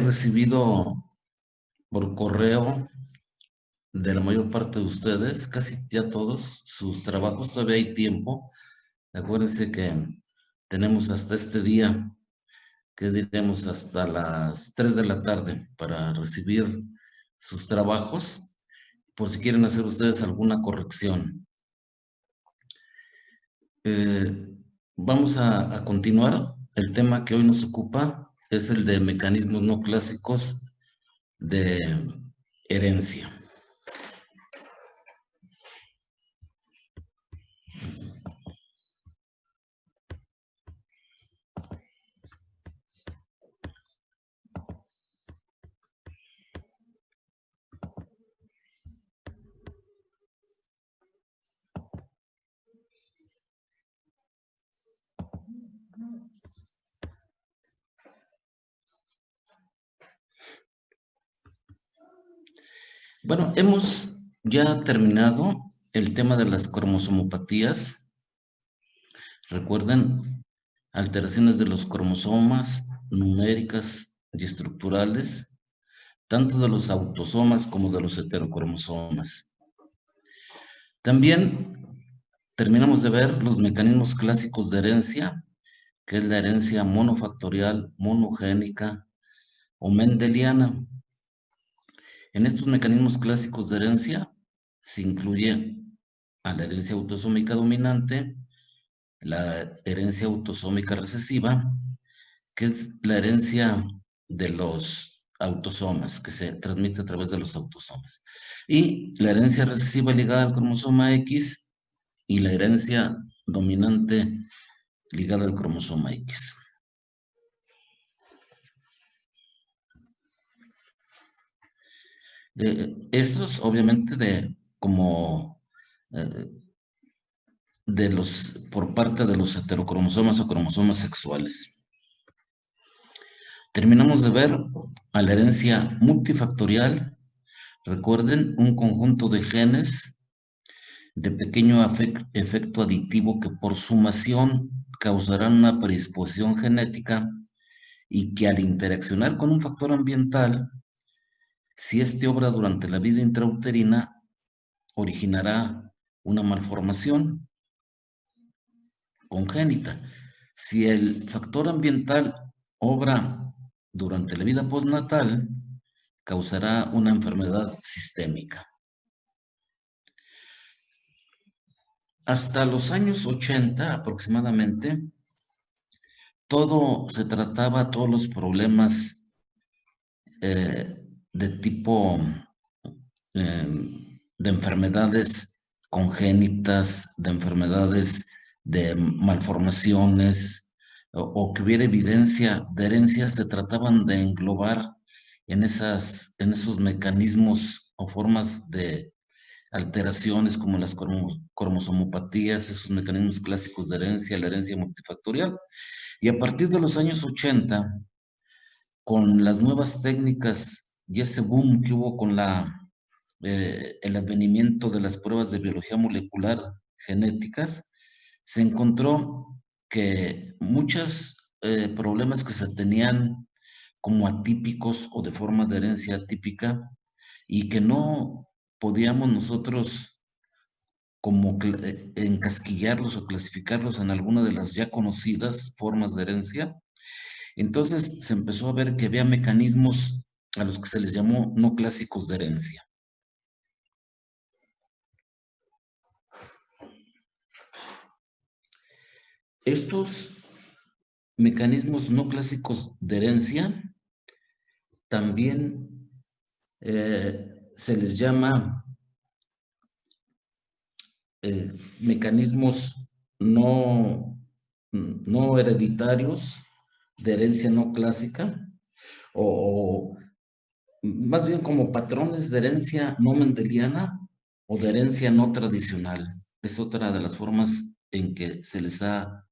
recibido por correo de la mayor parte de ustedes, casi ya todos, sus trabajos. Todavía hay tiempo. Acuérdense que tenemos hasta este día, que diremos hasta las 3 de la tarde, para recibir sus trabajos, por si quieren hacer ustedes alguna corrección. Vamos a continuar. El tema que hoy nos ocupa es el de mecanismos no clásicos de herencia. Bueno, hemos ya terminado el tema de las cromosomopatías. Recuerden, alteraciones de los cromosomas numéricas y estructurales, tanto de los autosomas como de los heterocromosomas. También terminamos de ver los mecanismos clásicos de herencia, que es la herencia monofactorial, monogénica o mendeliana. En estos mecanismos clásicos de herencia se incluye a la herencia autosómica dominante, la herencia autosómica recesiva, que es la herencia de los autosomas, que se transmite a través de los autosomas, y la herencia recesiva ligada al cromosoma X y la herencia dominante ligada al cromosoma X. Estos, obviamente, por parte de los heterocromosomas o cromosomas sexuales. Terminamos de ver a la herencia multifactorial. Recuerden, un conjunto de genes de pequeño efecto aditivo que por sumación causarán una predisposición genética y que al interaccionar con un factor ambiental, si este obra durante la vida intrauterina, originará una malformación congénita. Si el factor ambiental obra durante la vida postnatal, causará una enfermedad sistémica. Hasta los años 80 aproximadamente, todos los problemas de tipo de enfermedades congénitas, de enfermedades de malformaciones, o que hubiera evidencia de herencia, se trataban de englobar en esos mecanismos o formas de alteraciones como las cromosomopatías, esos mecanismos clásicos de herencia, la herencia multifactorial. Y a partir de los años 80, con las nuevas técnicas y ese boom que hubo con el advenimiento de las pruebas de biología molecular genéticas, se encontró que muchos problemas que se tenían como atípicos o de forma de herencia atípica y que no podíamos nosotros como encasquillarlos o clasificarlos en alguna de las ya conocidas formas de herencia. Entonces se empezó a ver que había mecanismos a los que se les llamó no clásicos de herencia. Estos mecanismos no clásicos de herencia también se les llama mecanismos no hereditarios de herencia no clásica, o más bien como patrones de herencia no mendeliana o de herencia no tradicional. Es otra de las formas en que se les ha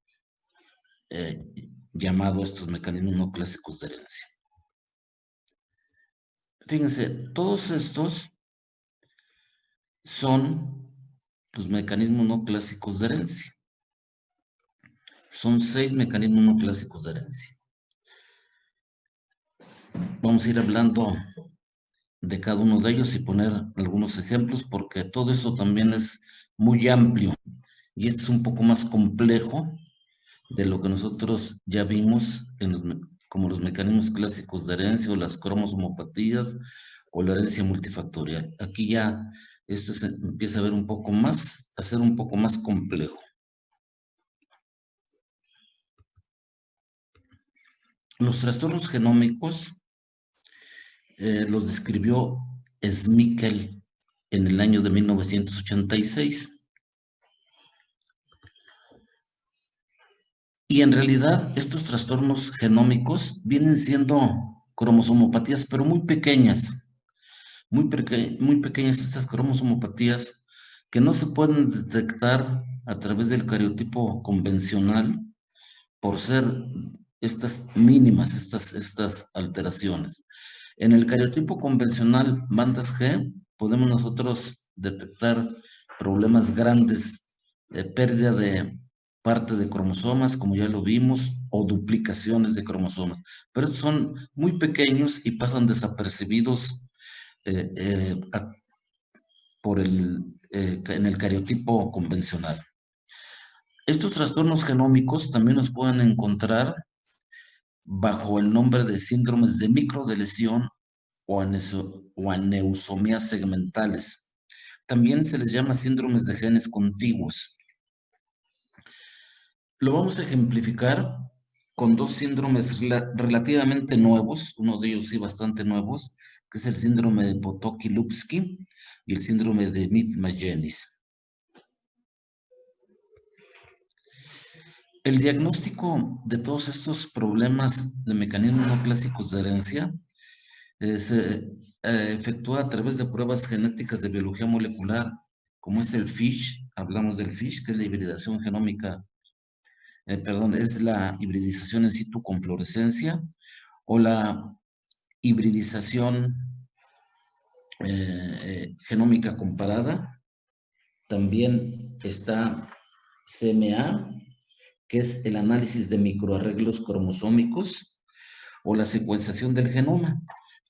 llamado estos mecanismos no clásicos de herencia. Fíjense, todos estos son los mecanismos no clásicos de herencia. Son 6 mecanismos no clásicos de herencia. Vamos a ir hablando de cada uno de ellos y poner algunos ejemplos, porque todo esto también es muy amplio y es un poco más complejo de lo que nosotros ya vimos como los mecanismos clásicos de herencia o las cromosomopatías o la herencia multifactorial. Aquí ya esto se empieza a ver un poco más, a ser un poco más complejo. Los trastornos genómicos los describió Smickel en el año de 1986. Y en realidad estos trastornos genómicos vienen siendo cromosomopatías, pero muy pequeñas, muy pequeñas estas cromosomopatías que no se pueden detectar a través del cariotipo convencional por ser estas mínimas, estas alteraciones. En el cariotipo convencional bandas G podemos nosotros detectar problemas grandes, pérdida de parte de cromosomas, como ya lo vimos, o duplicaciones de cromosomas. Pero estos son muy pequeños y pasan desapercibidos eh, eh, en el cariotipo convencional. Estos trastornos genómicos también los pueden encontrar bajo el nombre de síndromes de microdeleción o aneusomías segmentales. También se les llama síndromes de genes contiguos. Lo vamos a ejemplificar con dos síndromes relativamente nuevos, uno de ellos sí bastante nuevos, que es el síndrome de Potocki-Lupski y el síndrome de Smith-Magenis. El diagnóstico de todos estos problemas de mecanismos no clásicos de herencia se efectúa a través de pruebas genéticas de biología molecular, como es el FISH, hablamos del FISH, que es la hibridación genómica, perdón, es la hibridización in situ con fluorescencia, o la hibridización genómica comparada. También está CMA, que es el análisis de microarreglos cromosómicos o la secuenciación del genoma.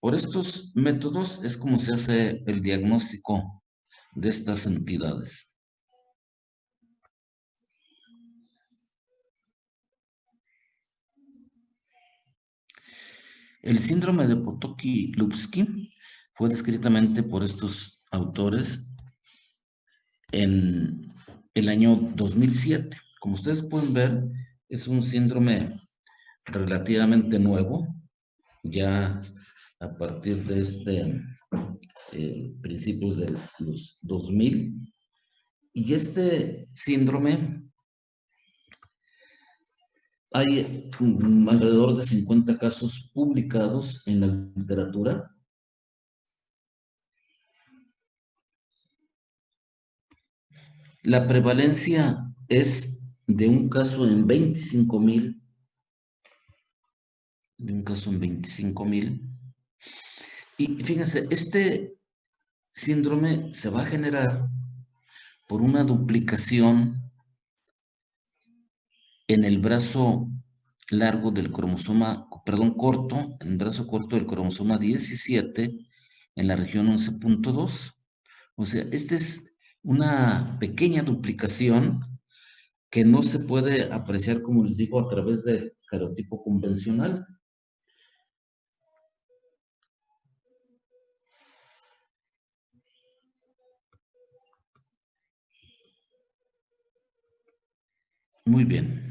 Por estos métodos es como se hace el diagnóstico de estas entidades. El síndrome de Potocki-Lupski fue descritamente por estos autores en el año 2007. Como ustedes pueden ver, es un síndrome relativamente nuevo, ya a partir de principios de los 2000. Y este síndrome, hay alrededor de 50 casos publicados en la literatura. La prevalencia es de un caso en 25,000, de un caso en 25,000. Y fíjense, este síndrome se va a generar por una duplicación en el brazo largo del cromosoma, perdón, corto, en el brazo corto del cromosoma 17 en la región 11.2. O sea, esta es una pequeña duplicación que no se puede apreciar, como les digo, a través del cariotipo convencional. Muy bien.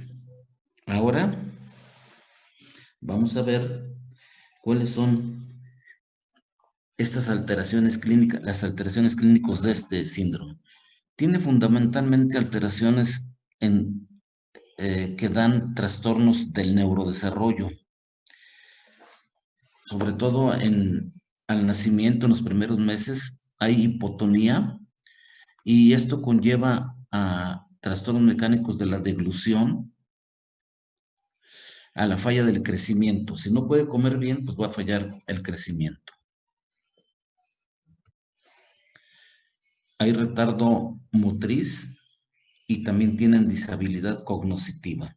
Ahora vamos a ver cuáles son estas alteraciones clínicas, las alteraciones clínicas de este síndrome. Tiene fundamentalmente alteraciones que dan trastornos del neurodesarrollo, sobre todo al nacimiento, en los primeros meses, hay hipotonía y esto conlleva a trastornos mecánicos de la deglución, a la falla del crecimiento. Si no puede comer bien, pues va a fallar el crecimiento. Hay retardo motriz y también tienen disabilidad cognitiva.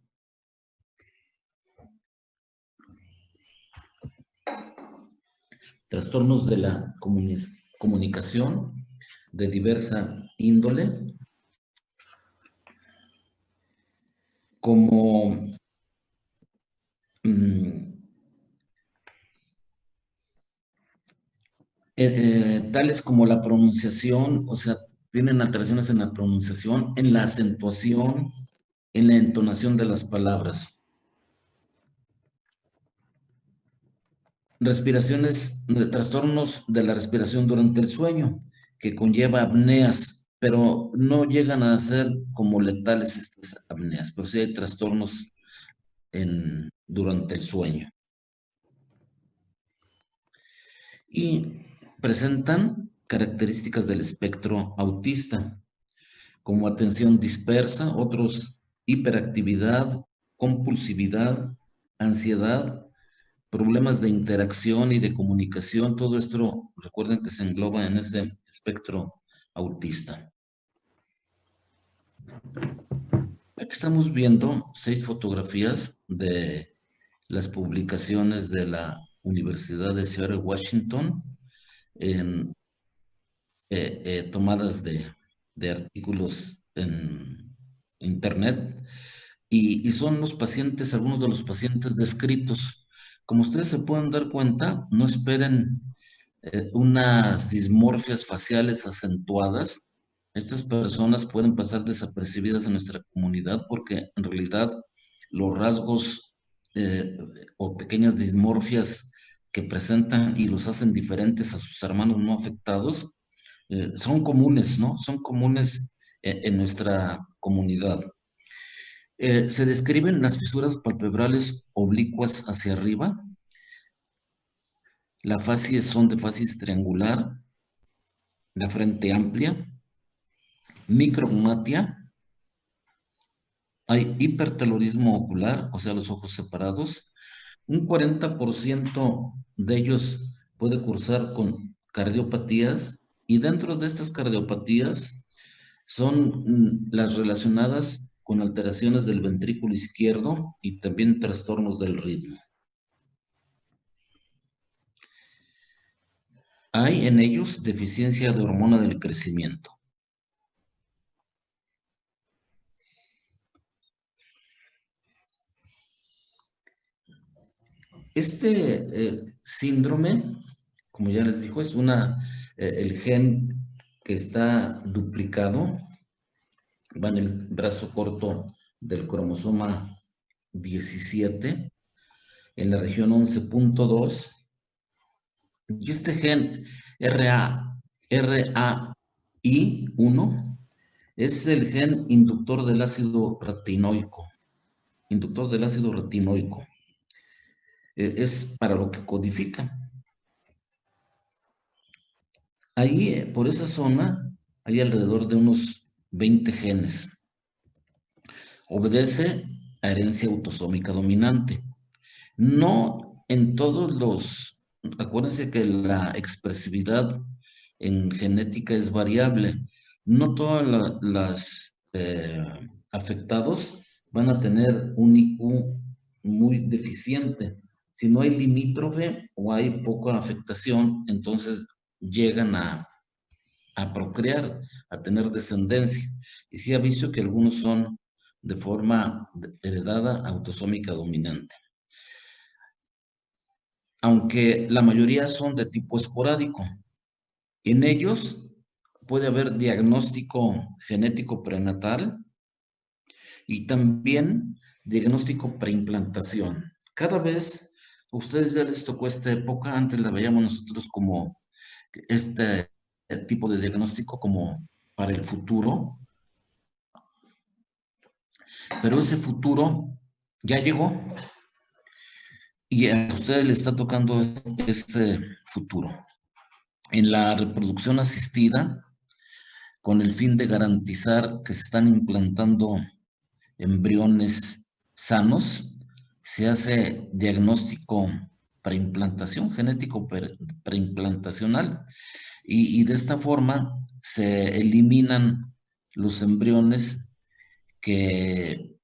trastornos de la comunicación de diversa índole, como mm, tales como la pronunciación, o sea, tienen alteraciones en la pronunciación, en la acentuación, en la entonación de las palabras. Respiraciones, trastornos de la respiración durante el sueño, que conlleva apneas, pero no llegan a ser como letales estas apneas, pero sí hay trastornos durante el sueño. Y presentan características del espectro autista, como atención dispersa, otros hiperactividad, compulsividad, ansiedad, problemas de interacción y de comunicación. Todo esto, recuerden que se engloba en ese espectro autista. Aquí estamos viendo 6 fotografías de las publicaciones de la Universidad de Seattle, Washington, en, tomadas de artículos en internet, y son los pacientes, algunos de los pacientes descritos. Como ustedes se pueden dar cuenta, no esperen unas dismorfias faciales acentuadas. Estas personas pueden pasar desapercibidas en nuestra comunidad porque en realidad los rasgos o pequeñas dismorfias que presentan y los hacen diferentes a sus hermanos no afectados son comunes, ¿no? Son comunes en nuestra comunidad. Se describen las fisuras palpebrales oblicuas hacia arriba. La facies son de facies triangular, la frente amplia, micrognatia, hay hipertelorismo ocular, o sea, los ojos separados. Un 40% de ellos puede cursar con cardiopatías, y dentro de estas cardiopatías son las relacionadas con alteraciones del ventrículo izquierdo y también trastornos del ritmo. Hay en ellos deficiencia de hormona del crecimiento. Este síndrome, como ya les dijo, es el gen que está duplicado, va en el brazo corto del cromosoma 17, en la región 11.2, y este gen RAI1 es el gen inductor del ácido retinoico, es para lo que codifica. Ahí, por esa zona, hay alrededor de unos 20 genes. Obedece a herencia autosómica dominante. No en todos acuérdense que la expresividad en genética es variable. No todas las afectados van a tener un IQ muy deficiente. Si no hay limítrofe o hay poca afectación, entonces llegan a procrear, a tener descendencia. Y sí ha visto que algunos son de forma heredada autosómica dominante, aunque la mayoría son de tipo esporádico. En ellos puede haber diagnóstico genético prenatal y también diagnóstico preimplantación. Cada vez a ustedes ya les tocó esta época, antes la veíamos nosotros como este tipo de diagnóstico como para el futuro, pero ese futuro ya llegó y a ustedes les está tocando este futuro. En la reproducción asistida, con el fin de garantizar que se están implantando embriones sanos, se hace diagnóstico preimplantación, genético preimplantacional, y de esta forma se eliminan los embriones que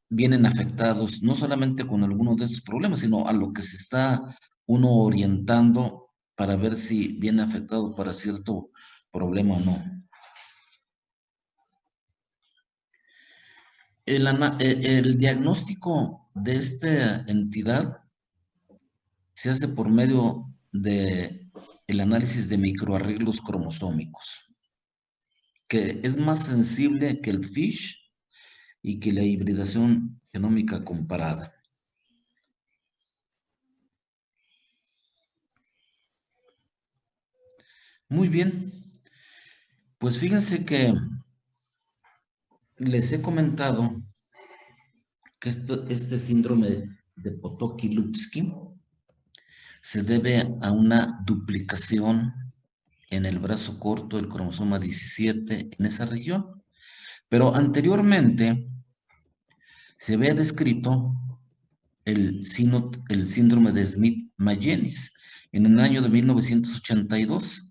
vienen afectados no solamente con algunos de estos problemas, sino a lo que se está uno orientando para ver si viene afectado para cierto problema o no. El diagnóstico de esta entidad se hace por medio de el análisis de microarreglos cromosómicos, que es más sensible que el FISH y que la hibridación genómica comparada. Muy bien, pues fíjense que les he comentado que este síndrome de Potocki-Lupski se debe a una duplicación en el brazo corto del cromosoma 17 en esa región. Pero anteriormente se había descrito el síndrome de Smith-Magenis en el año de 1982,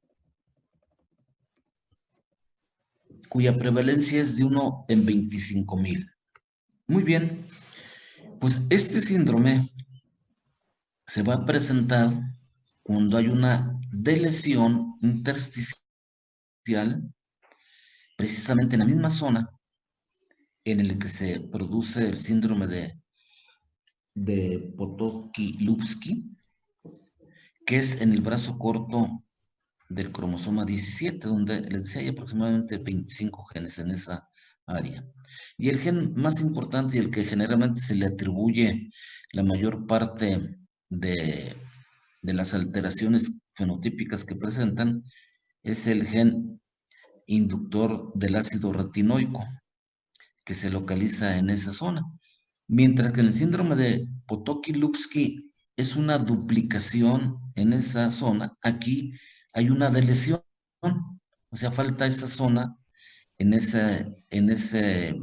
cuya prevalencia es de 1 en 25,000. Muy bien, pues este síndrome se va a presentar cuando hay una delesión intersticial, precisamente en la misma zona en la que se produce el síndrome de Potocki-Lupski, que es en el brazo corto del cromosoma 17, donde les decía hay aproximadamente 25 genes en esa área. Y el gen más importante y el que generalmente se le atribuye la mayor parte de las alteraciones fenotípicas que presentan es el gen inductor del ácido retinoico, que se localiza en esa zona. Mientras que en el síndrome de Potocki-Lupski es una duplicación en esa zona, aquí hay una delesión, o sea, falta esa zona en ese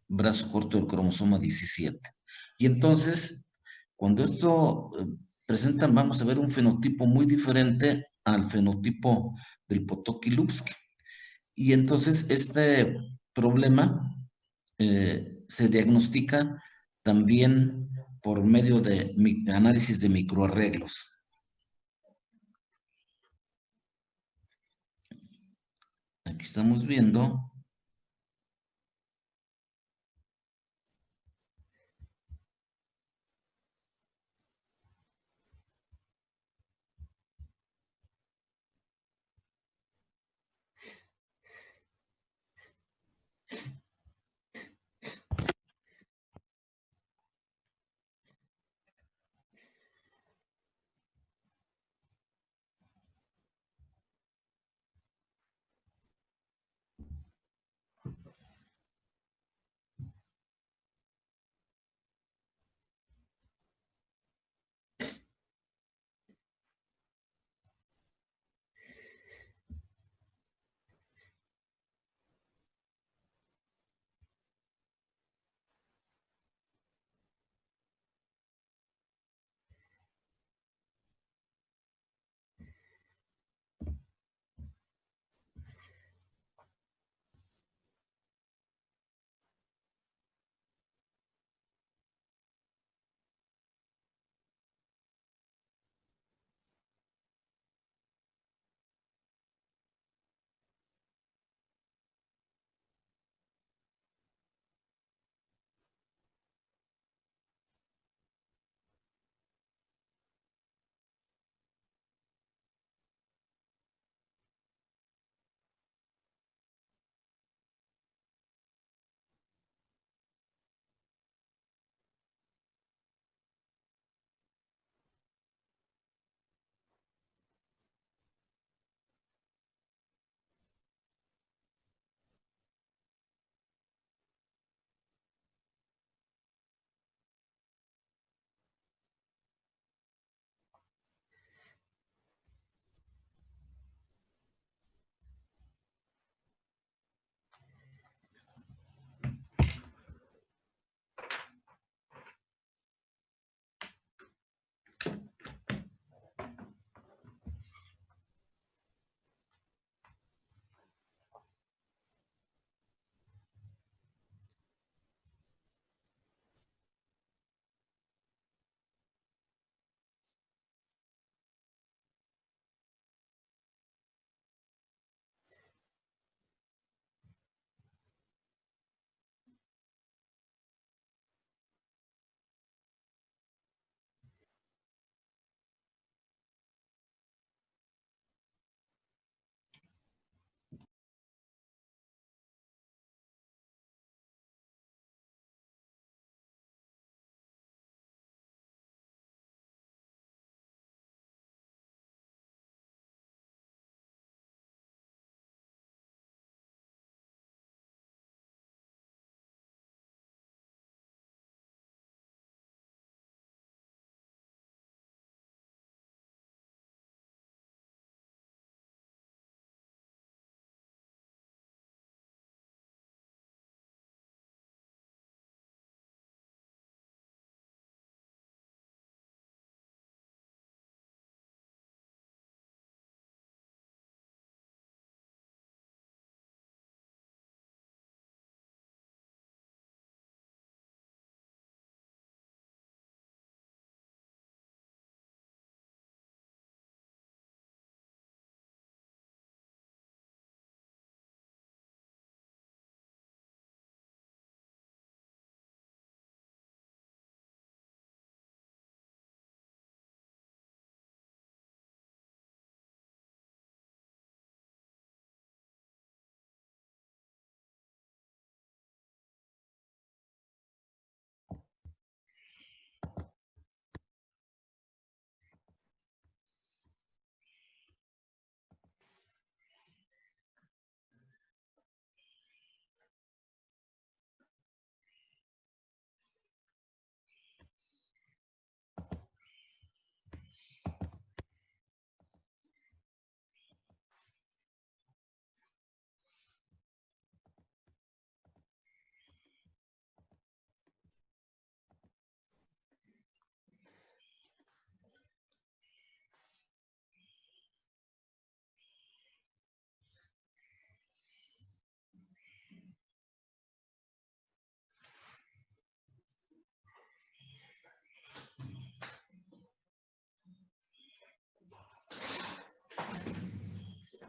brazo corto del cromosoma 17. Y entonces, cuando esto presentan, vamos a ver un fenotipo muy diferente al fenotipo del Potocki-Lupski. Y entonces este problema se diagnostica también por medio de análisis de microarreglos. Aquí estamos viendo.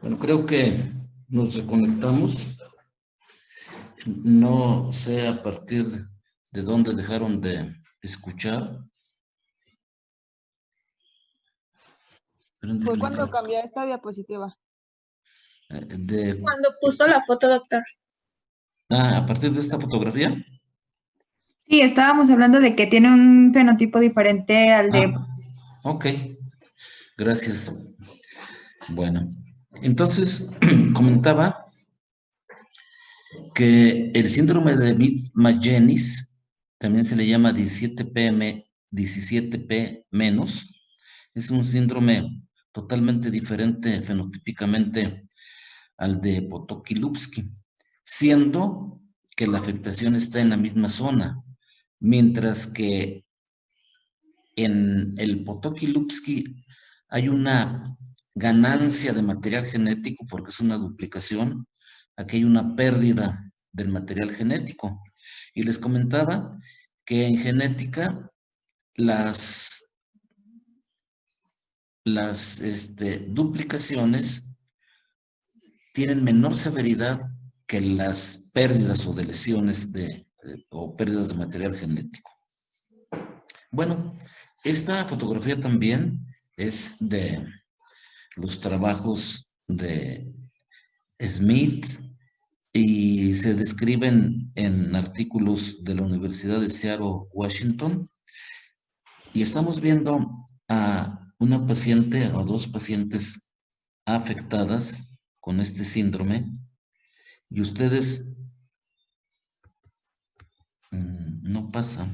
Bueno, creo que nos reconectamos. No sé a partir de dónde dejaron de escuchar. Prende el Fue cuando micrófono. cambié esta diapositiva. Cuando puso la foto, doctor. A partir de esta fotografía. Sí, estábamos hablando de que tiene un fenotipo diferente al de... Ok, gracias. Bueno, entonces comentaba que el síndrome de Smith-Magenis, también se le llama 17P menos, es un síndrome totalmente diferente fenotípicamente al de Potocki-Lupski, siendo que la afectación está en la misma zona, mientras que en el Potocki-Lupski hay una ganancia de material genético porque es una duplicación, aquí hay una pérdida del material genético. Y les comentaba que en genética las duplicaciones tienen menor severidad que las pérdidas o de lesiones o pérdidas de material genético. Bueno, esta fotografía también es de los trabajos de Smith y se describen en artículos de la Universidad de Seattle, Washington. Y estamos viendo a una paciente o dos pacientes afectadas con este síndrome y ustedes no pasa.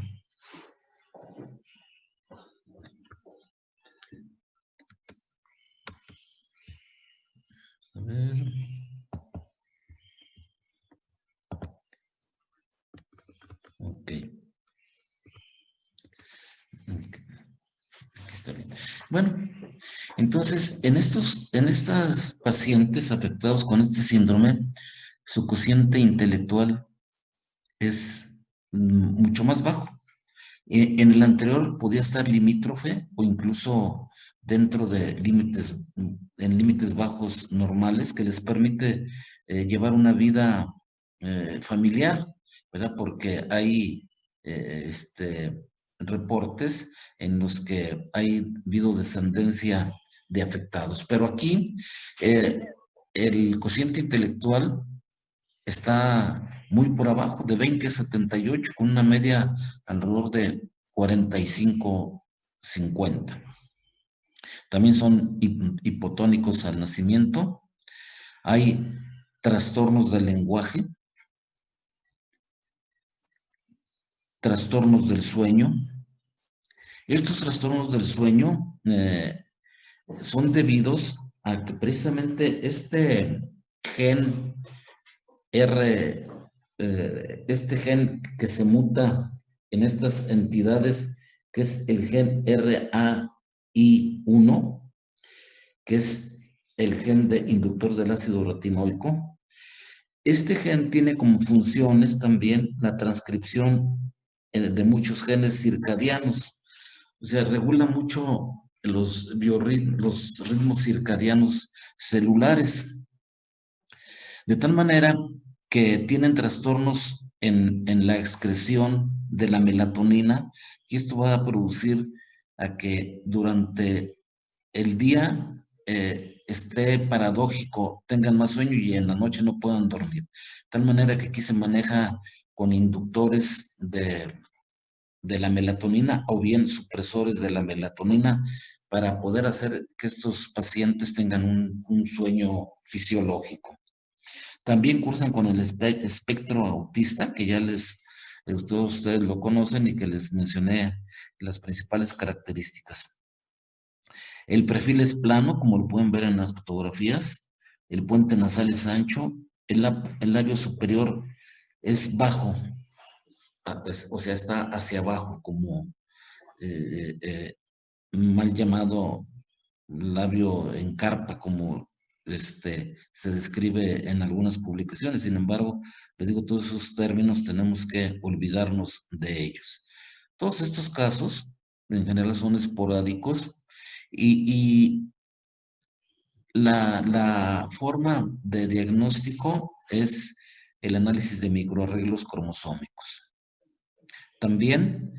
A ver. Ok. Aquí está bien. Bueno, entonces, en estas pacientes afectados con este síndrome, su cociente intelectual es mucho más bajo. En el anterior podía estar limítrofe o incluso dentro de en límites bajos normales que les permite llevar una vida familiar, ¿verdad? Porque hay reportes en los que hay habido descendencia de afectados. Pero aquí el cociente intelectual está muy por abajo, de 20 a 78, con una media alrededor de 45, 50. También son hipotónicos al nacimiento. Hay trastornos del lenguaje, trastornos del sueño. Estos trastornos del sueño son debidos a que precisamente este gen este gen que se muta en estas entidades, que es el gen RAI1, que es el gen inductor del ácido retinoico. Este gen tiene como funciones también la transcripción de muchos genes circadianos. O sea, regula mucho los ritmos circadianos celulares. De tal manera que tienen trastornos en la excreción de la melatonina y esto va a producir a que durante el día esté paradójico, tengan más sueño y en la noche no puedan dormir. De tal manera que aquí se maneja con inductores de la melatonina o bien supresores de la melatonina para poder hacer que estos pacientes tengan un sueño fisiológico. También cursan con el espectro autista, que ya todos ustedes lo conocen y que les mencioné las principales características. El perfil es plano, como lo pueden ver en las fotografías. El puente nasal es ancho. El labio superior es bajo, o sea, está hacia abajo, como mal llamado labio en carpa, como se describe en algunas publicaciones. Sin embargo, les digo, todos esos términos tenemos que olvidarnos de ellos. Todos estos casos, en general, son esporádicos y La forma de diagnóstico es el análisis de microarreglos cromosómicos. También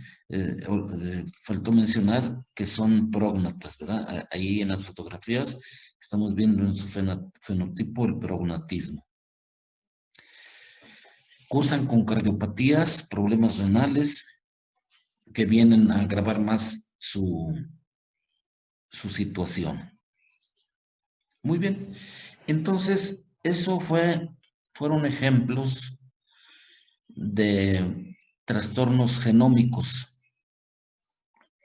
faltó mencionar que son prógnatas, ¿verdad? Ahí en las fotografías estamos viendo en su fenotipo el prognatismo. Cursan con cardiopatías, problemas renales que vienen a agravar más su situación. Muy bien. Entonces, fueron ejemplos de trastornos genómicos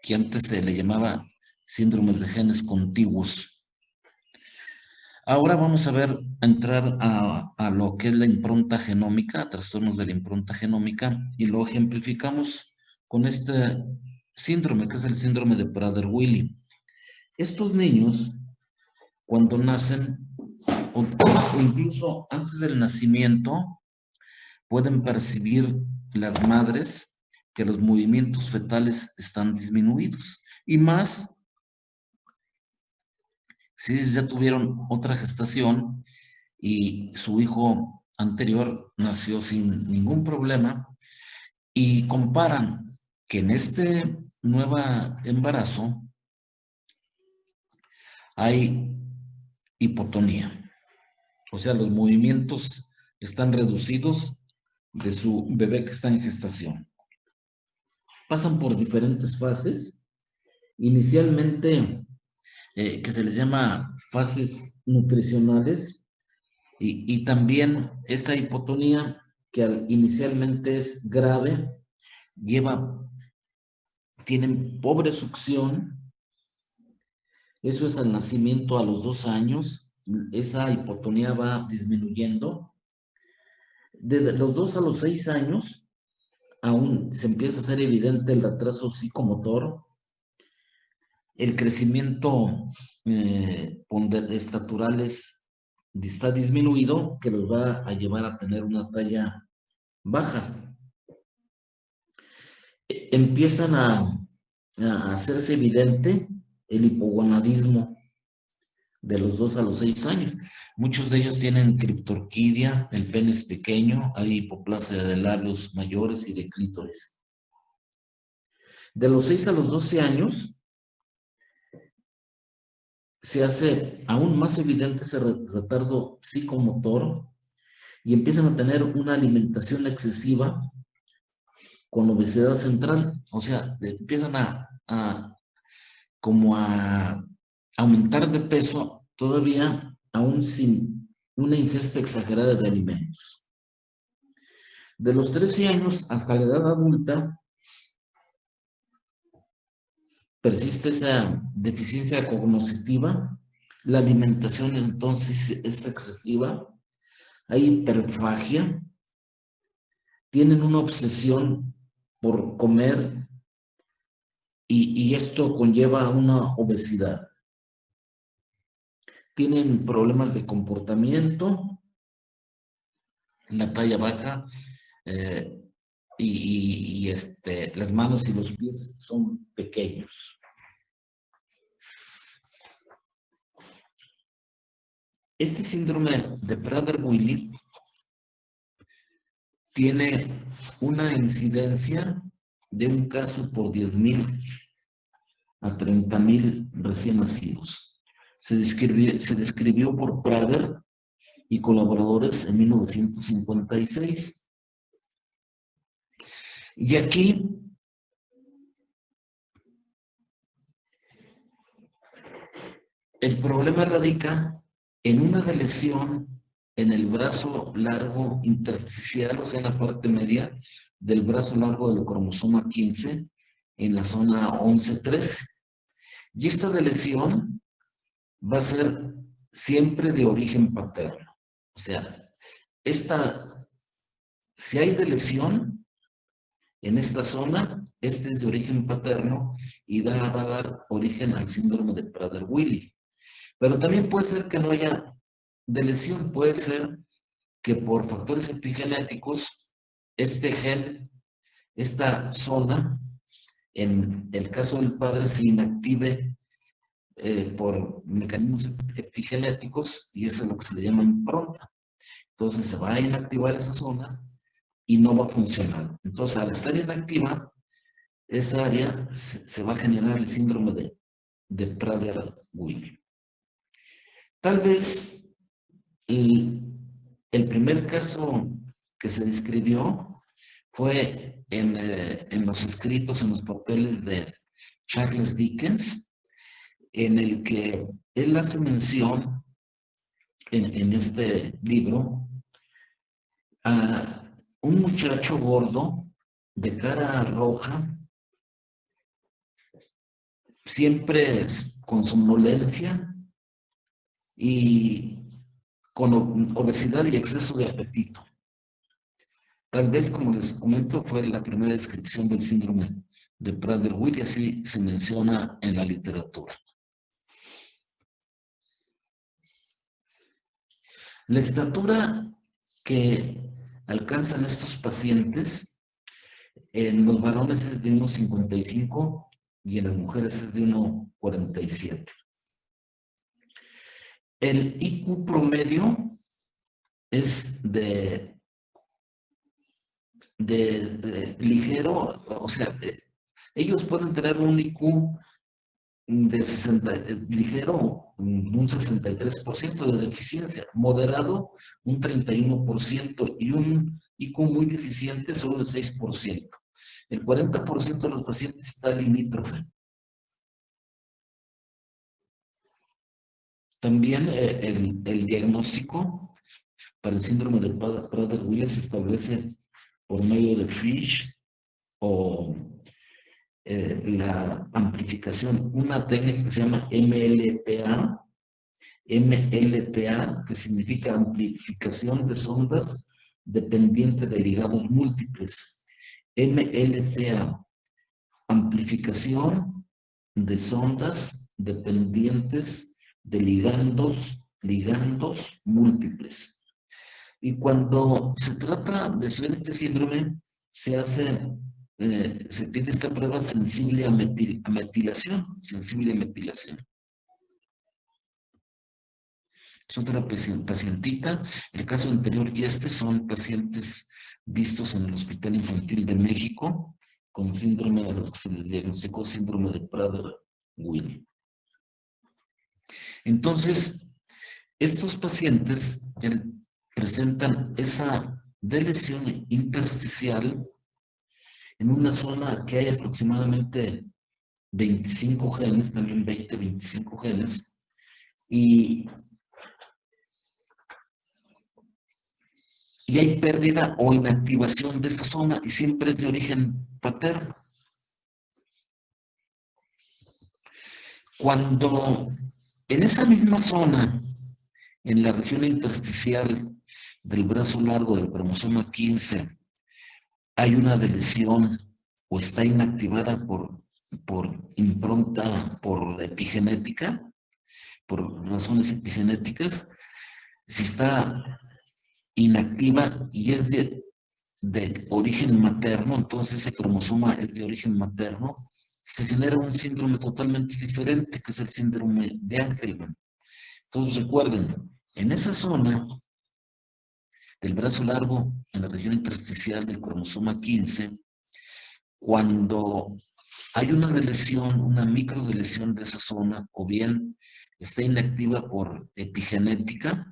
que antes se le llamaba síndromes de genes contiguos. Ahora vamos a entrar a lo que es la impronta genómica, trastornos de la impronta genómica, y lo ejemplificamos con este síndrome, que es el síndrome de Prader-Willi. Estos niños, cuando nacen, o incluso antes del nacimiento, pueden percibir las madres que los movimientos fetales están disminuidos. Y más si ya tuvieron otra gestación y su hijo anterior nació sin ningún problema, y comparan que en este nuevo embarazo hay hipotonía. O sea, los movimientos están reducidos de su bebé que está en gestación. Pasan por diferentes fases. Inicialmente, que se les llama fases nutricionales, y también esta hipotonía, que inicialmente es grave, tienen pobre succión. Eso es al nacimiento, a los 2 años. Esa hipotonía va disminuyendo. De los 2 a los 6 años, aún se empieza a hacer evidente el retraso psicomotor, el crecimiento estatural está disminuido, que los va a llevar a tener una talla baja. Empiezan a hacerse evidente el hipogonadismo de los 2 a los 6 años. Muchos de ellos tienen criptorquidia, el pene es pequeño, hay hipoplasia de labios mayores y de clítoris. De los 6 a los 12 años se hace aún más evidente ese retardo psicomotor, y empiezan a tener una alimentación excesiva con obesidad central. O sea, empiezan a aumentar de peso todavía, aún sin una ingesta exagerada de alimentos. De los 13 años hasta la edad adulta, persiste esa deficiencia cognitiva, la alimentación entonces es excesiva, hay hiperfagia, tienen una obsesión por comer, y esto conlleva a una obesidad. Tienen problemas de comportamiento, la talla baja, las manos y los pies son pequeños. Este síndrome de Prader-Willi tiene una incidencia de un caso por 10,000 a 30,000 recién nacidos. Se describió por Prader y colaboradores en 1956. Y aquí el problema radica en una lesión en el brazo largo intersticial, o sea, en la parte media del brazo largo del cromosoma 15, en la zona 11-13. Y esta lesión va a ser siempre de origen paterno. O sea, si hay lesión en esta zona, este es de origen paterno y va a dar origen al síndrome de Prader-Willi. Pero también puede ser que no haya lesión, puede ser que por factores epigenéticos este gen, esta zona, en el caso del padre, se inactive por mecanismos epigenéticos y eso es lo que se le llama impronta. Entonces se va a inactivar esa zona y no va a funcionar. Entonces, al estar inactiva, esa área se va a generar el síndrome de Prader-Willi. Tal vez el primer caso que se describió fue en los escritos, en los papeles de Charles Dickens, en el que él hace mención en este libro a un muchacho gordo de cara roja, siempre con somnolencia y con obesidad y exceso de apetito. Tal vez, como les comento, fue la primera descripción del síndrome de Prader-Willi, así se menciona en la literatura. La estatura que alcanzan estos pacientes en los varones es de 1,55 y en las mujeres es de 1,47. El IQ promedio es de ligero, o sea, ellos pueden tener un IQ de 60, ligero, un 63% de deficiencia, moderado un 31% y un IQ muy deficiente solo el 6%. El 40% de los pacientes está limítrofe. También el diagnóstico para el síndrome de Prader-Willi se establece por medio de FISH o la amplificación, una técnica que se llama MLPA, que significa amplificación de sondas dependiente de ligados múltiples. MLPA, amplificación de sondas dependientes de ligandos múltiples. Y cuando se trata de estudiar este síndrome, se pide esta prueba sensible a metilación. Es otra pacientita. El caso anterior y este son pacientes vistos en el Hospital Infantil de México con síndrome, a los que se les diagnosticó síndrome de Prader-Willi. Entonces, estos pacientes presentan esa lesión intersticial en una zona que hay aproximadamente 25 genes, también 25 genes, y hay pérdida o inactivación de esa zona y siempre es de origen paterno. Cuando en esa misma zona, en la región intersticial del brazo largo del cromosoma 15, hay una lesión o está inactivada por impronta, por epigenética, por razones epigenéticas, si está inactiva y es de origen materno, entonces ese cromosoma es de origen materno, se genera un síndrome totalmente diferente, que es el síndrome de Angelman. Entonces recuerden, en esa zona del brazo largo, en la región intersticial del cromosoma 15, cuando hay una lesión, una microdeleción de esa zona, o bien está inactiva por epigenética,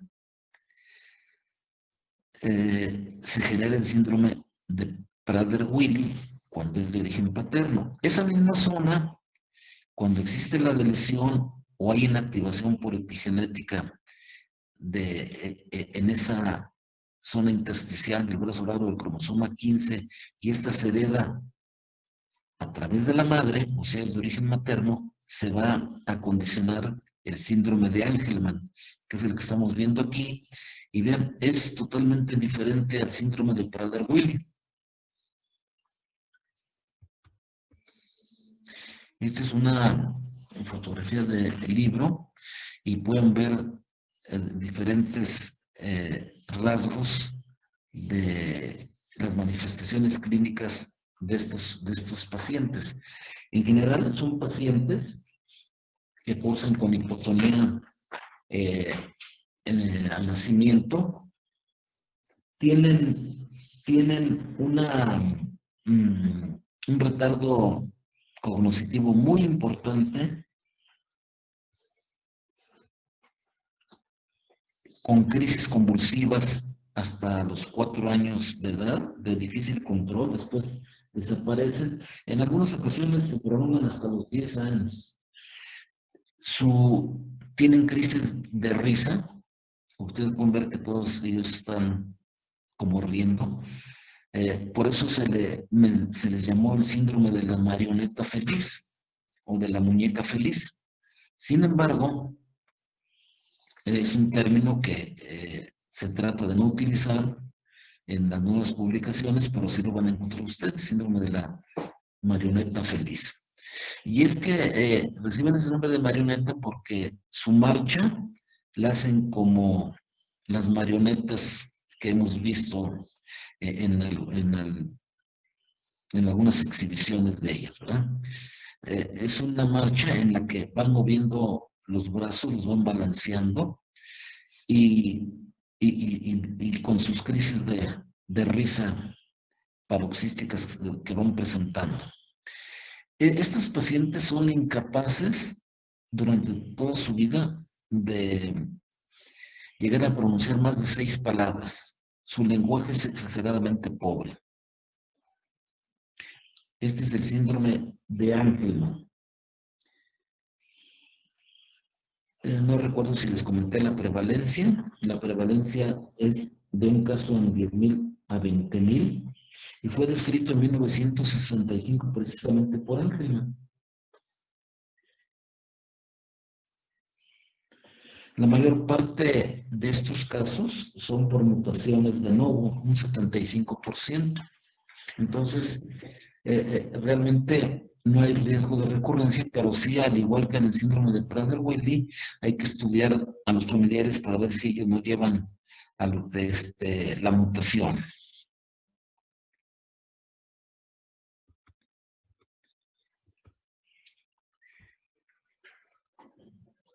se genera el síndrome de Prader-Willi cuando es de origen paterno. Esa misma zona, cuando existe la lesión o hay inactivación por epigenética en esa zona intersticial del brazo largo del cromosoma 15 y esta se hereda a través de la madre, o sea, es de origen materno, se va a condicionar el síndrome de Angelman, que es el que estamos viendo aquí. Y vean, es totalmente diferente al síndrome de Prader-Willi. Esta es una fotografía del libro y pueden ver diferentes rasgos de las manifestaciones clínicas de estos pacientes. En general son pacientes que cursan con hipotonía al nacimiento, tienen un retardo cognitivo muy importante, con crisis convulsivas hasta los 4 años de edad, de difícil control, después desaparecen. En algunas ocasiones se prolongan hasta los 10 años. Tienen crisis de risa. Ustedes pueden ver que todos ellos están como riendo. Por eso se les llamó el síndrome de la marioneta feliz o de la muñeca feliz. Sin embargo, es un término que se trata de no utilizar en las nuevas publicaciones, pero sí lo van a encontrar ustedes, síndrome de la marioneta feliz. Y es que reciben ese nombre de marioneta porque su marcha la hacen como las marionetas que hemos visto en algunas exhibiciones de ellas, ¿verdad? Es una marcha en la que van moviendo los brazos, los van balanceando y con sus crisis de risa paroxísticas que van presentando. Estos pacientes son incapaces durante toda su vida de llegar a pronunciar más de 6 palabras. Su lenguaje es exageradamente pobre. Este es el síndrome de Angelman. No recuerdo si les comenté la prevalencia. La prevalencia es de un caso en 10,000 a 20,000 y fue descrito en 1965 precisamente por Angelman. La mayor parte de estos casos son por mutaciones de novo, un 75%. Entonces, realmente no hay riesgo de recurrencia, pero sí, al igual que en el síndrome de Prader-Willi, hay que estudiar a los familiares para ver si ellos no llevan la mutación.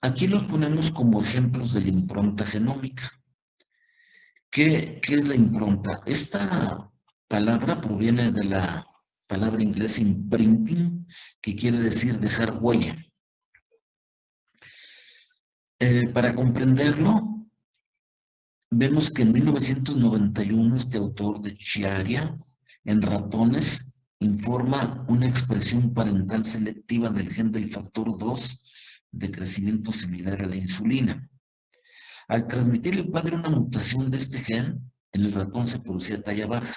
Aquí los ponemos como ejemplos de la impronta genómica. ¿Qué es la impronta? Esta palabra proviene de la palabra inglesa imprinting, que quiere decir dejar huella. Para comprenderlo, vemos que en 1991 este autor de Chiaria, en ratones, informa una expresión parental selectiva del gen del factor 2 de crecimiento similar a la insulina. Al transmitir el padre una mutación de este gen, en el ratón se producía talla baja.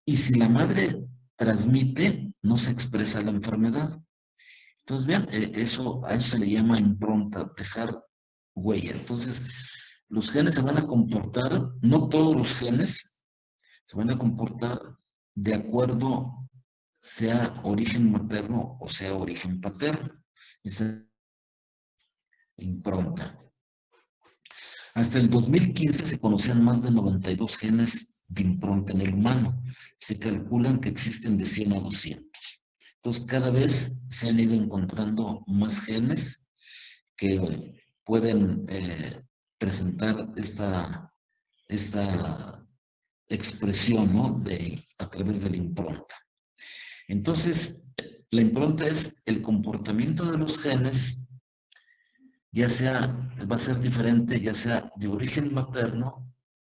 Y si la madre transmite, no se expresa la enfermedad. Entonces, vean, a eso se le llama impronta, dejar huella. Entonces, los genes se van a comportar, no todos los genes se van a comportar de acuerdo, sea origen materno o sea origen paterno. Esa impronta. Hasta el 2015 se conocían más de 92 genes de impronta en el humano. Se calculan que existen de 100 a 200. Entonces, cada vez se han ido encontrando más genes que pueden presentar esta expresión, ¿no? A través de la impronta. Entonces, la impronta es el comportamiento de los genes, ya sea, va a ser diferente, ya sea de origen materno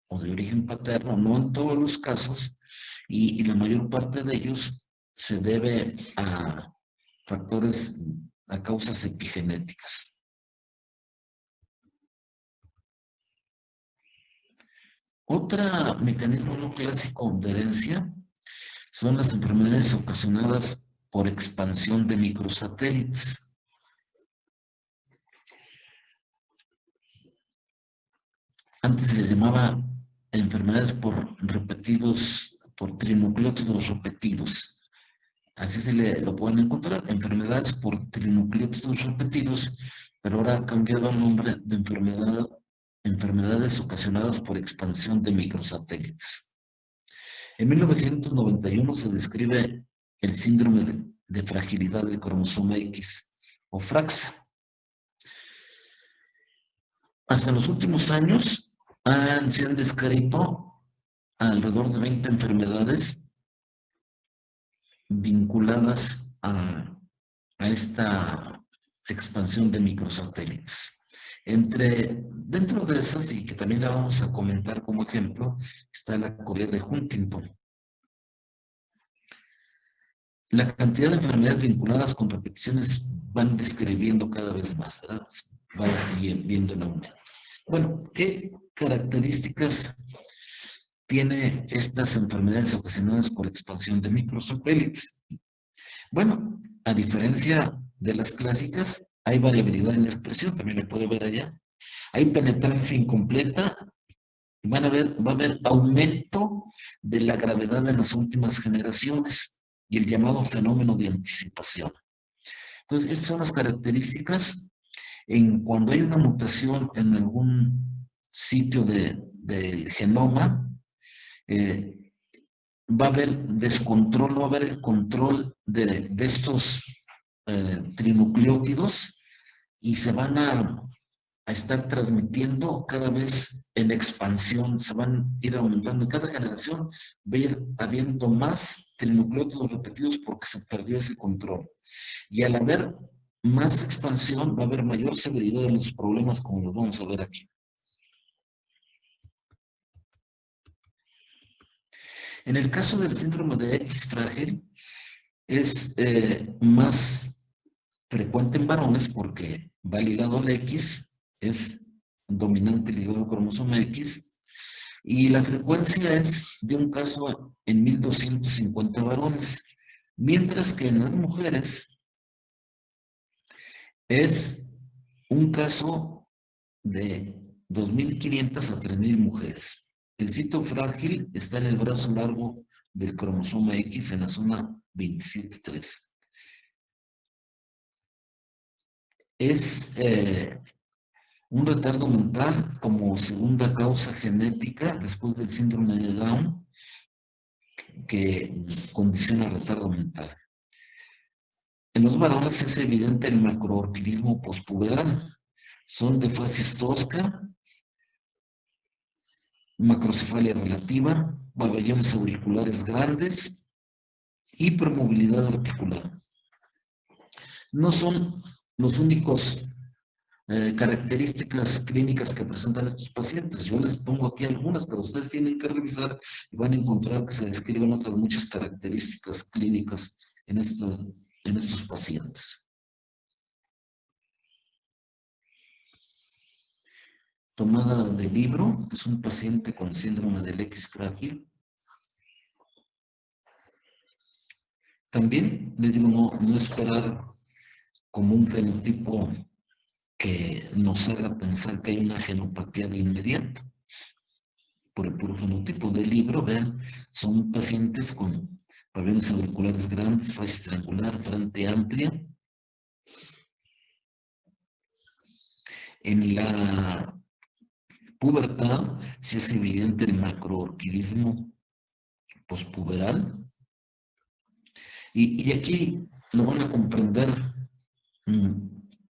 o de origen paterno, no en todos los casos, y la mayor parte de ellos se debe a factores, a causas epigenéticas. Otro mecanismo no clásico de herencia son las enfermedades ocasionadas por expansión de microsatélites. Antes se les llamaba enfermedades por trinucleótidos repetidos. Así lo pueden encontrar, enfermedades por trinucleótidos repetidos, pero ahora ha cambiado el nombre de enfermedades ocasionadas por expansión de microsatélites. En 1991 se describe el síndrome de fragilidad del cromosoma X, o FRAXA, Hasta los últimos años se han descrito alrededor de 20 enfermedades vinculadas a esta expansión de microsatélites. Dentro de esas, y que también la vamos a comentar como ejemplo, está la Corea de Huntington. La cantidad de enfermedades vinculadas con repeticiones van describiendo cada vez más, ¿verdad? Va viendo en aumento. Bueno, ¿qué características tiene estas enfermedades ocasionadas por expansión de microsatélites? Bueno, a diferencia de las clásicas, hay variabilidad en la expresión, también lo puede ver allá. Hay penetrancia incompleta, va a haber aumento de la gravedad en las últimas generaciones y el llamado fenómeno de anticipación. Entonces, estas son las características cuando hay una mutación en algún sitio del genoma, va a haber descontrol, va a haber el control de estos trinucleótidos y se van a estar transmitiendo cada vez en expansión, se van a ir aumentando. En cada generación va a ir habiendo más trinucleótidos repetidos porque se perdió ese control. Y al haber más expansión, va a haber mayor severidad de los problemas, como los vamos a ver aquí. En el caso del síndrome de X frágil, es más frecuente en varones porque va ligado al X, es dominante ligado al cromosoma X, y la frecuencia es de un caso en 1250 varones, mientras que en las mujeres es un caso de 2500 a 3000 mujeres. El sitio frágil está en el brazo largo del cromosoma X en la zona 27.3. Es un retardo mental como segunda causa genética después del síndrome de Down que condiciona el retardo mental. En los varones es evidente el macroorquilismo pospuberal. Son de facies tosca, macrocefalia relativa, pabellones auriculares grandes, hipermovilidad articular. No son los únicos características clínicas que presentan estos pacientes. Yo les pongo aquí algunas, pero ustedes tienen que revisar y van a encontrar que se describen otras muchas características clínicas en estos pacientes. Tomada de libro, es un paciente con síndrome del X frágil. También les digo, no esperar como un fenotipo que nos haga pensar que hay una genopatía de inmediato. Por el puro fenotipo del libro, vean, son pacientes con pabellones auriculares grandes, facies triangular, frente amplia. En la pubertad se hace evidente el macroorquidismo pospuberal. Y aquí lo van a comprender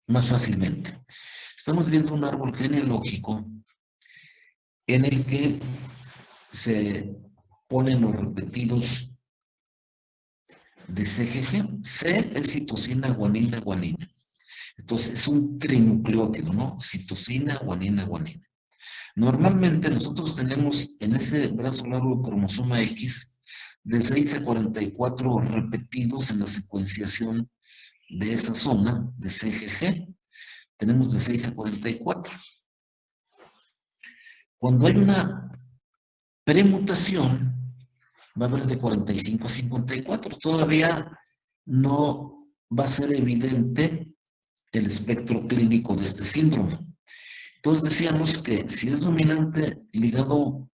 más fácilmente. Estamos viendo un árbol genealógico en el que se ponen los repetidos de CGG. C es citosina, guanina, guanina. Entonces es un trinucleótido, ¿no? Citosina, guanina, guanina. Normalmente nosotros tenemos en ese brazo largo cromosoma X de 6 a 44 repetidos en la secuenciación de esa zona de CGG. Tenemos de 6 a 44. Cuando hay una premutación, va a haber de 45 a 54. Todavía no va a ser evidente el espectro clínico de este síndrome. Entonces decíamos que si es dominante ligado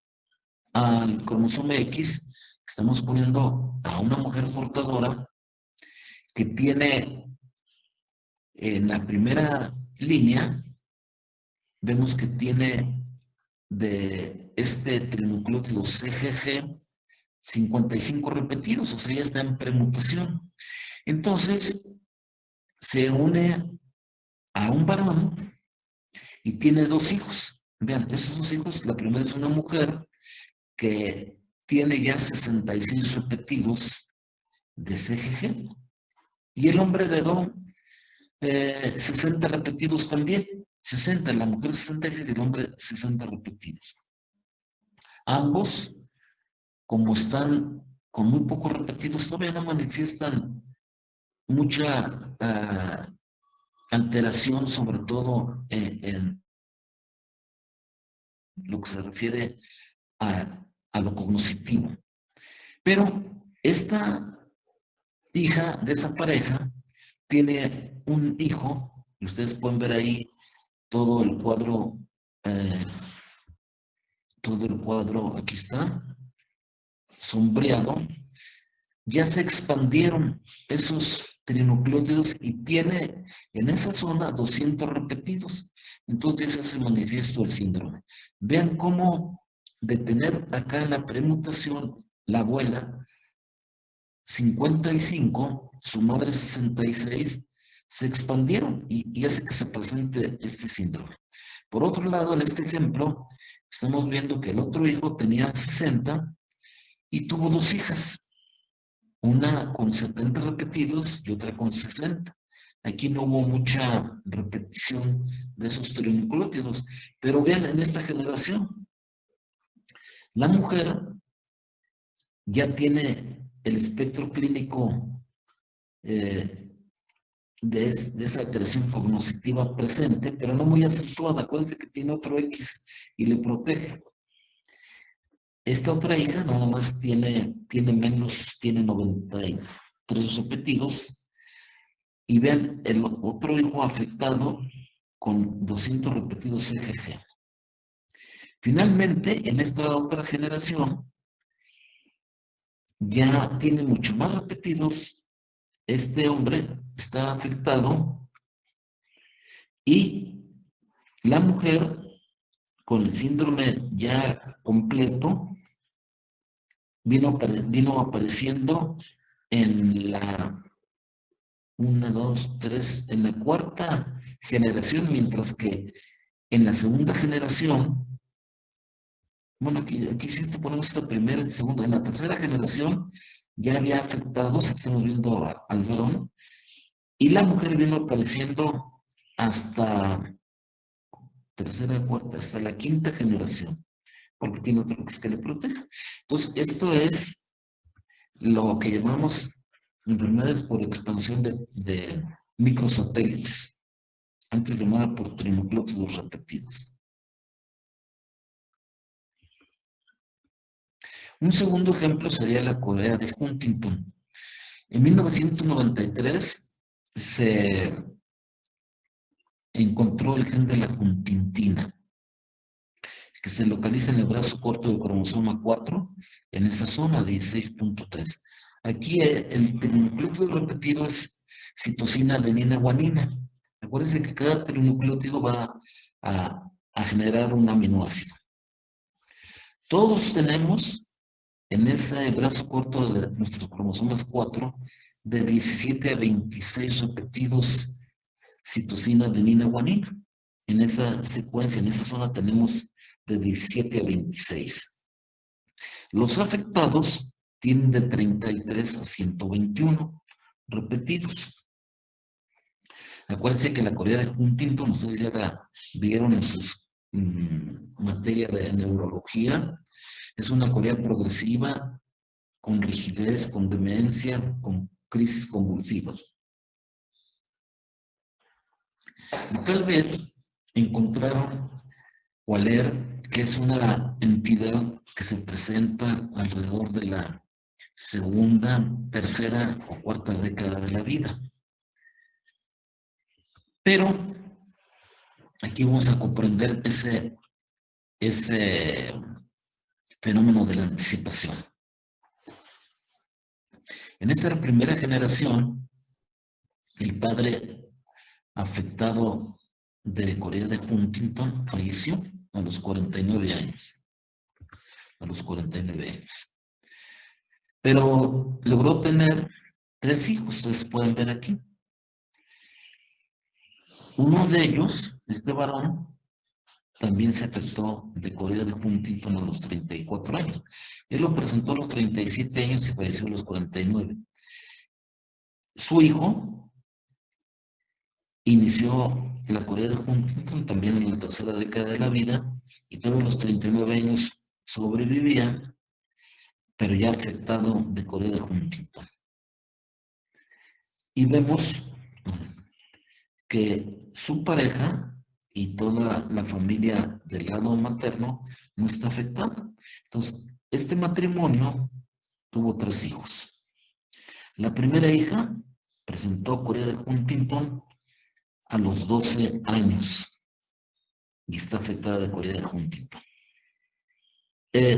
al cromosoma X, estamos poniendo a una mujer portadora que tiene en la primera línea, vemos que tiene de este trinucleótido CGG 55 repetidos, o sea, ya está en premutación. Entonces, se une a un varón y tiene 2 hijos. Vean, esos 2 hijos, la primera es una mujer que tiene ya 66 repetidos de CGG, y el hombre heredó 60 repetidos también, 60, la mujer 66 y el hombre 60 repetidos. Ambos, como están con muy pocos repetidos, todavía no manifiestan mucha alteración, sobre todo en lo que se refiere a lo cognitivo. Pero esta hija de esa pareja tiene un hijo, y ustedes pueden ver ahí todo el cuadro, aquí está, sombreado. Ya se expandieron esos trinucleótidos y tiene en esa zona 200 repetidos. Entonces ya se manifiesto el síndrome. Vean cómo de tener acá en la premutación la abuela 55, su madre 66, se expandieron y hace que se presente este síndrome. Por otro lado, en este ejemplo, estamos viendo que el otro hijo tenía 60 y tuvo 2 hijas, una con 70 repetidos y otra con 60. Aquí no hubo mucha repetición de esos trinucleótidos, pero vean en esta generación, la mujer ya tiene el espectro clínico de esa alteración cognitiva presente, pero no muy acentuada. Acuérdense que tiene otro X y le protege. Esta otra hija nada más tiene menos, tiene 93 repetidos. Y vean el otro hijo afectado con 200 repetidos CGG. Finalmente, en esta otra generación, ya tiene mucho más repetidos. Este hombre está afectado y la mujer con el síndrome ya completo vino apareciendo en la 1, 2, 3, en la 4ª generación, mientras que en la 2ª generación, bueno, aquí sí ponemos esta primera y segunda, en la 3ª generación ya había afectados, estamos viendo al varón, y la mujer vino apareciendo hasta 3ª, 4ª, hasta la 5ª generación, porque tiene otro que le protege. Entonces, esto es lo que llamamos enfermedades por expansión de microsatélites, antes llamada por trinucleótidos repetidos. Un segundo ejemplo sería la Corea de Huntington. En 1993 se encontró el gen de la huntingtina, que se localiza en el brazo corto del cromosoma 4, en esa zona 16.3. Aquí el trinucleótido repetido es citosina, adenina, guanina. Acuérdense que cada trinucleótido va a generar un aminoácido. Todos tenemos en ese brazo corto de nuestros cromosomas 4 de 17 a 26 repetidos citosina, adenina, guanina. En esa secuencia, en esa zona tenemos de 17 a 26. Los afectados tienen de 33 a 121 repetidos. Acuérdense que la Corea de Huntington, ustedes ya la vieron en sus materia de neurología, es una Corea progresiva, con rigidez, con demencia, con crisis convulsivas. Y tal vez encontraron o al leer que es una entidad que se presenta alrededor de la 2ª, 3ª o 4ª década de la vida. Pero aquí vamos a comprender ese fenómeno de la anticipación. En esta primera generación, el padre afectado de Corea de Huntington falleció a los 49 años. A los 49 años. Pero logró tener 3 hijos, ustedes pueden ver aquí. Uno de ellos, este varón, también se afectó de Corea de Huntington a los 34 años. Él lo presentó a los 37 años y falleció a los 49. Su hijo inició la Corea de Huntington también en la tercera década de la vida y todavía a los 39 años sobrevivía, pero ya afectado de Corea de Huntington. Y vemos que su pareja y toda la familia del lado materno no está afectada. Entonces, este matrimonio tuvo 3 hijos. La primera hija presentó Corea de Huntington a los 12 años y está afectada de Corea de Huntington.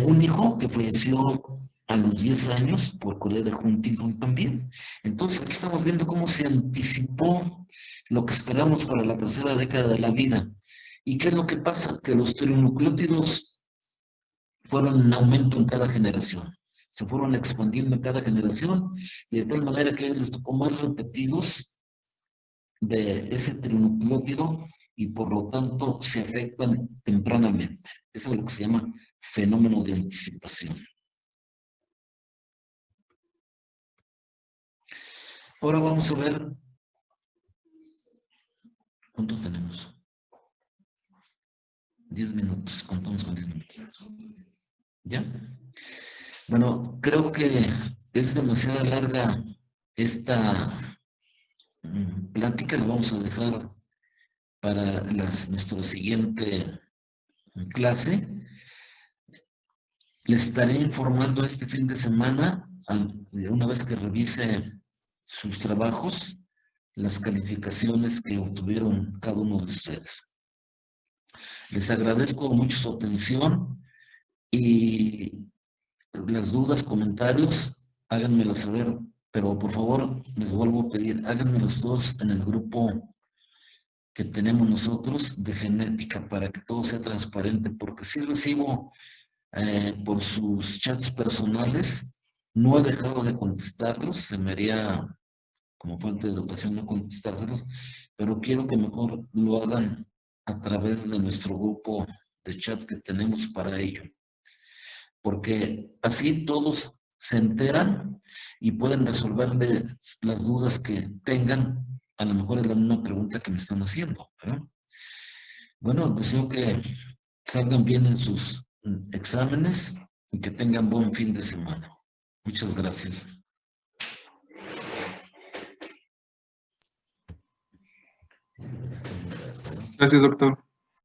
Un hijo que falleció a los 10 años por Corea de Huntington también. Entonces aquí estamos viendo cómo se anticipó lo que esperamos para la tercera década de la vida. ¿Y qué es lo que pasa? Que los trinucleótidos fueron en aumento en cada generación. Se fueron expandiendo en cada generación y de tal manera que les tocó más repetidos de ese trinucleótido y por lo tanto se afectan tempranamente. Eso es lo que se llama fenómeno de anticipación. Ahora vamos a ver cuánto tenemos. 10 minutos, contamos con 10 minutos. ¿Ya? Bueno, creo que es demasiado larga esta plática, la vamos a dejar para nuestra siguiente clase. Les estaré informando este fin de semana, una vez que revise sus trabajos, las calificaciones que obtuvieron cada uno de ustedes. Les agradezco mucho su atención y las dudas, comentarios, háganmelas saber, pero por favor, les vuelvo a pedir, háganmelos todos en el grupo que tenemos nosotros de genética para que todo sea transparente, porque si recibo por sus chats personales, no he dejado de contestarlos, se me haría como falta de educación no contestárselos, pero quiero que mejor lo hagan a través de nuestro grupo de chat que tenemos para ello, porque así todos se enteran y pueden resolverle las dudas que tengan. A lo mejor es la misma pregunta que me están haciendo, ¿verdad? Bueno, deseo que salgan bien en sus exámenes y que tengan buen fin de semana. Muchas gracias. Gracias, doctor.